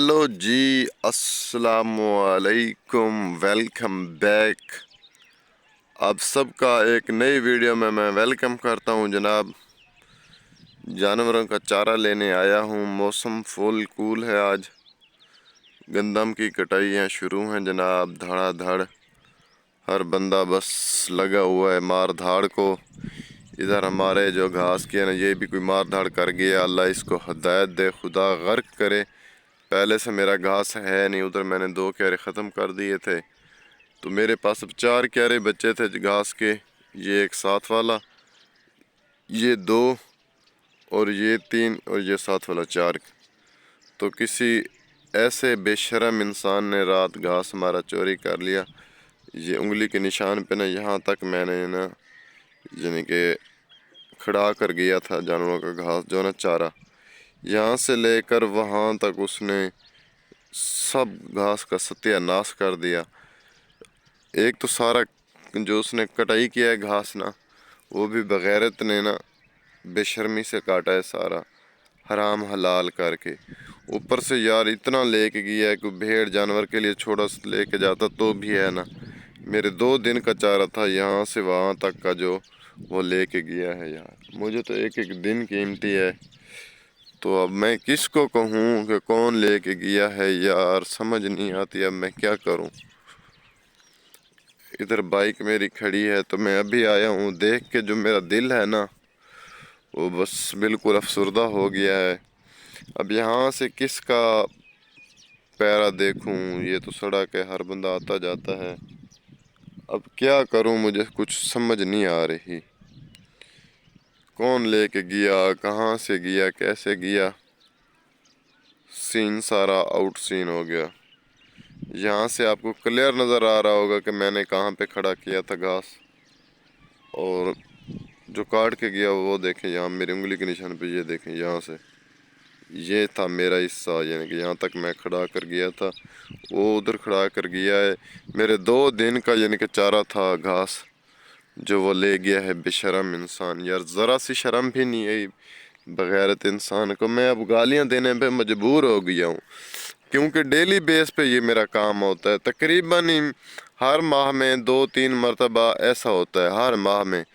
Hello जी, अस्सलामुअलैकुम, welcome back. आप सबका एक नई वीडियो में मैं वेलकम करता हूं जनाब। जानवरों का चारा लेने आया हूं। मौसम फुल कूल है आज। गंदम की कटाइयाँ शुरू हैं जनाब, धड़ाधड़। हर बंदा बस लगा हुआ है मार धाड़ को। इधर हमारे जो घास के ना, ये भी कोई मार धाड़ कर गया। अल्लाह इसको हदायत दे, खुदा गर्क करे। पहले से मेरा घास है नहीं, उधर मैंने 2 क्यारे ख़त्म कर दिए थे, तो मेरे पास अब 4 क्यारे बचे थे घास के। ये एक साथ वाला, ये 2, और ये 3, और ये साथ वाला 4। तो किसी ऐसे बेशरम इंसान ने रात घास हमारा चोरी कर लिया। ये उंगली के निशान पे ना, यहाँ तक मैंने ना यानी कि खड़ा कर गया था जानवरों का घास जो ना चारा। यहाँ से लेकर वहाँ तक उसने सब घास का सत्यानाश कर दिया। एक तो सारा जो उसने कटाई किया है घास ना, वो भी बगैरत ने ना बेशर्मी से काटा है सारा, हराम हलाल करके। ऊपर से यार इतना लेके गया है कि भेड़ जानवर के लिए छोटा सा लेके जाता तो भी है ना, मेरे 2 दिन का चारा था यहाँ से वहाँ तक का जो वो लेके गया है यार। मुझे तो एक एक दिन कीमती है। तो अब मैं किसको कहूँ कि कौन लेके गया है यार, समझ नहीं आती अब मैं क्या करूँ। इधर बाइक मेरी खड़ी है तो मैं अभी आया हूँ। देख के जो मेरा दिल है ना, वो बस बिल्कुल अफसरदा हो गया है। अब यहाँ से किसका पैरा देखूँ, ये तो सड़क है, हर बंदा आता जाता है। अब क्या करूँ, मुझे कुछ समझ नहीं आ रही। कौन लेके गया, कहाँ से गया, कैसे गया, सीन सारा आउट सीन हो गया। यहाँ से आपको क्लियर नज़र आ रहा होगा कि मैंने कहाँ पे खड़ा किया था घास, और जो काट के गया वो देखें यहाँ मेरी उंगली के निशान पे। ये देखें यहाँ से, ये था मेरा हिस्सा, यानी कि यहाँ तक मैं खड़ा कर गया था, वो उधर खड़ा कर गया है। मेरे 2 दिन का यानी कि चारा था घास, जो वो ले गया है बेशरम इंसान। यार ज़रा सी शर्म भी नहीं है बगैरत इंसान को। मैं अब गालियाँ देने पे मजबूर हो गया हूँ, क्योंकि डेली बेस पे ये मेरा काम होता है। तकरीबन ही हर माह में 2-3 मरतबा ऐसा होता है। हर माह में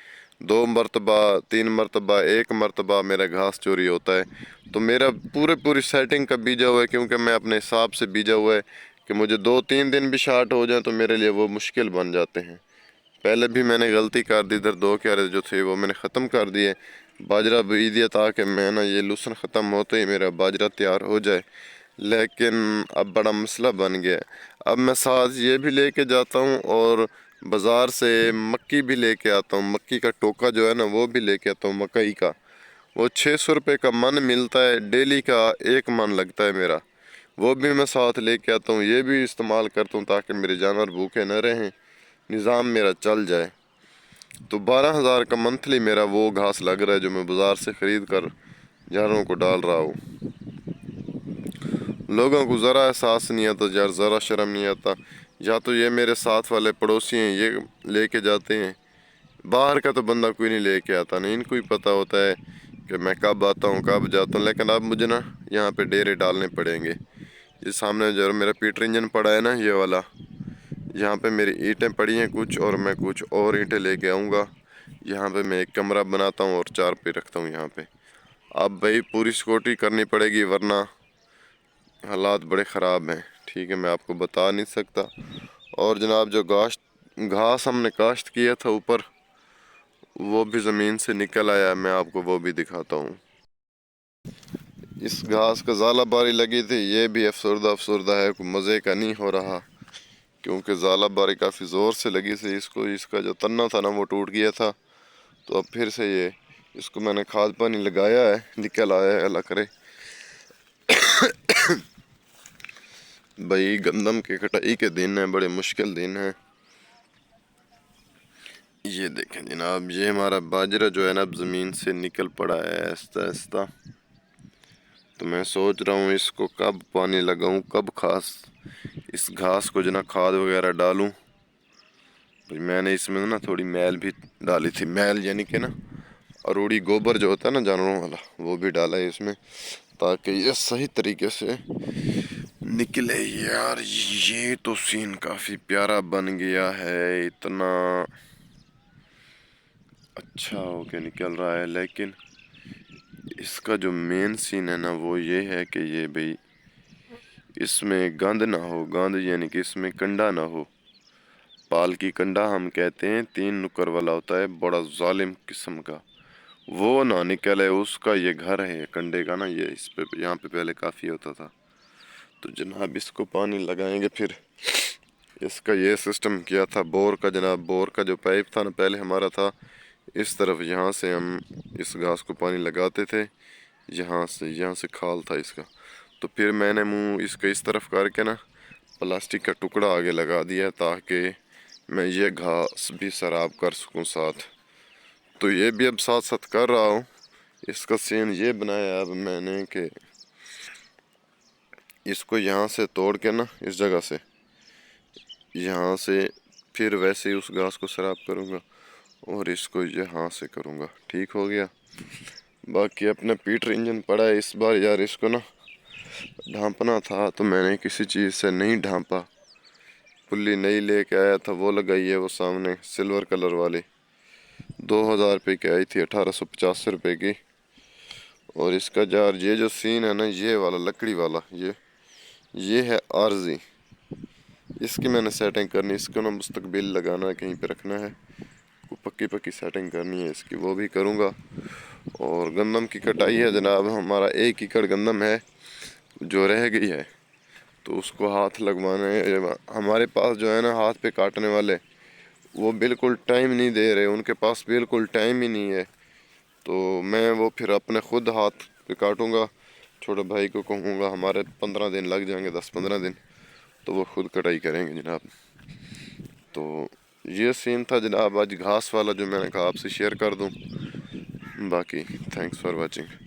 2 मरतबा, 3 मरतबा, 1 मरतबा मेरा घास चोरी होता है। तो मेरा पूरी सेटिंग का बीजा हुआ है, क्योंकि मैं अपने हिसाब से बीजा हुआ है कि मुझे 2-3 दिन भी शार्ट हो जाए तो मेरे लिए वो मुश्किल बन जाते हैं। पहले भी मैंने गलती कर दी, इधर 2 क्यारे जो थे वो मैंने ख़त्म कर दिए। बाजरा बी दिया ताकि मैं ना ये लूसन ख़त्म होते ही मेरा बाजरा तैयार हो जाए। लेकिन अब बड़ा मसला बन गया। अब मैं साथ ये भी लेके जाता हूँ और बाज़ार से मक्की भी लेके आता हूँ। मक्की का टोका जो है ना, वो भी लेके आता हूँ मकई का। वो 600 रुपये का मन मिलता है, डेली का 1 मन लगता है मेरा। वो भी मैं साथ लेके आता हूँ, ये भी इस्तेमाल करता हूँ ताकि मेरे जानवर भूखे न रहें, निज़ाम मेरा चल जाए। तो 12,000 का मंथली मेरा वो घास लग रहा है जो मैं बाज़ार से ख़रीद कर जानवरों को डाल रहा हूँ। लोगों को ज़रा एहसास नहीं आता यार, ज़रा शर्म नहीं आता। या तो ये मेरे साथ वाले पड़ोसी हैं, ये लेके जाते हैं। बाहर का तो बंदा कोई नहीं लेके आता, नहीं इनको ही पता होता है कि मैं कब आता हूँ कब जाता हूँ। लेकिन अब मुझे ना यहाँ पे डेरे डालने पड़ेंगे। ये सामने जो मेरा पीटर इंजन पड़ा है ना, ये वाला, यहाँ पे मेरी ईंटें पड़ी हैं कुछ, और मैं कुछ और ईंटें लेके आऊँगा। यहाँ पे मैं एक कमरा बनाता हूँ और 4 पे रखता हूँ यहाँ पे। अब भाई पूरी सिक्योरिटी करनी पड़ेगी, वरना हालात बड़े ख़राब हैं। ठीक है, मैं आपको बता नहीं सकता। और जनाब जो घास हमने काश्त किया था ऊपर, वो भी ज़मीन से निकल आया, मैं आपको वो भी दिखाता हूँ। इस घास का ज़ाला बारी लगी थी, ये भी अफसरदा है, कोई मज़े का नहीं हो रहा, क्योंकि ज़ाला बारी काफ़ी ज़ोर से लगी थी इसको। इसका जो तन्ना था ना वो टूट गया था। तो अब फिर से ये इसको मैंने खाद पानी लगाया है, निकल आया है, अल्लाह करे। भाई गंदम के कटाई के दिन हैं, बड़े मुश्किल दिन हैं। ये देखें जनाब, ये हमारा बाजरा जो है ना अब ज़मीन से निकल पड़ा है आहिस्ता आहिस्ता। तो मैं सोच रहा हूँ इसको कब पानी लगाऊँ, कब इस घास को जो ना खाद वगैरह डालूँ। भाई मैंने इसमें ना थोड़ी मैल भी डाली थी, मैल यानी कि ना अरूड़ी गोबर जो होता है ना जानवरों वाला, वो भी डाला है इसमें, ताकि ये सही तरीके से نکلے یار، یہ تو سین کافی پیارا بن گیا ہے، اتنا اچھا ہو کے نکل رہا ہے، لیکن اس کا جو مین سین ہے نا وہ یہ ہے کہ یہ بھئی اس میں گند نہ ہو، گند یعنی کہ اس میں کنڈا نہ ہو۔ پال کی کنڈا ہم کہتے ہیں، 3 نکر والا ہوتا ہے، بڑا ظالم قسم کا، وہ نہ نکلے، اس کا یہ گھر ہے کنڈے کا نا، یہ اس پہ یہاں پہ پہلے کافی ہوتا تھا۔ تو جناب اس کو پانی لگائیں گے، پھر اس کا یہ سسٹم کیا تھا بور کا جناب، بور کا جو پائپ تھا نا پہلے ہمارا تھا اس طرف، یہاں سے ہم اس گھاس کو پانی لگاتے تھے، یہاں سے کھال تھا اس کا، تو پھر میں نے منہ اس کا اس طرف کر کے نا پلاسٹک کا ٹکڑا آگے لگا دیا تاکہ میں یہ گھاس بھی سراب کر سکوں ساتھ۔ تو یہ بھی اب ساتھ ساتھ کر رہا ہوں۔ اس کا سین یہ بنایا اب میں نے کہ اس کو یہاں سے توڑ کے نا، اس جگہ سے یہاں سے پھر ویسے ہی اس گھاس کو سراب کروں گا اور اس کو یہاں سے کروں گا، ٹھیک ہو گیا۔ باقی اپنا پیٹر انجن پڑا ہے، اس بار یار اس کو نا ڈھانپنا تھا تو میں نے کسی چیز سے نہیں ڈھانپا، پلی نئی لے کے آیا تھا، وہ لگائی ہے وہ سامنے سلور کلر والی، 2000 روپے کی آئی تھی، 1885 روپے کی۔ اور اس کا یار یہ جو سین ہے نا، یہ والا لکڑی والا، یہ ہے عارضی، اس کی میں نے سیٹنگ کرنی، اس کو نا مستقبل لگانا ہے، کہیں پہ رکھنا ہے، پکی سیٹنگ کرنی ہے اس کی، وہ بھی کروں گا۔ اور گندم کی کٹائی ہے جناب، ہمارا 1 ایکڑ گندم ہے جو رہ گئی ہے، تو اس کو ہاتھ لگوانا ہے۔ ہمارے پاس جو ہے نا ہاتھ پہ کاٹنے والے، وہ بالکل ٹائم نہیں دے رہے، ان کے پاس بالکل ٹائم ہی نہیں ہے، تو میں وہ پھر اپنے خود ہاتھ پہ کاٹوں گا، چھوٹے بھائی کو کہوں گا، ہمارے 15 دن لگ جائیں گے، 10-15 دن، تو وہ خود کٹائی کریں گے جناب۔ تو یہ سین تھا جناب آج گھاس والا، جو میں نے کہا آپ سے شیئر کر دوں۔ باقی تھینکس فار واچنگ۔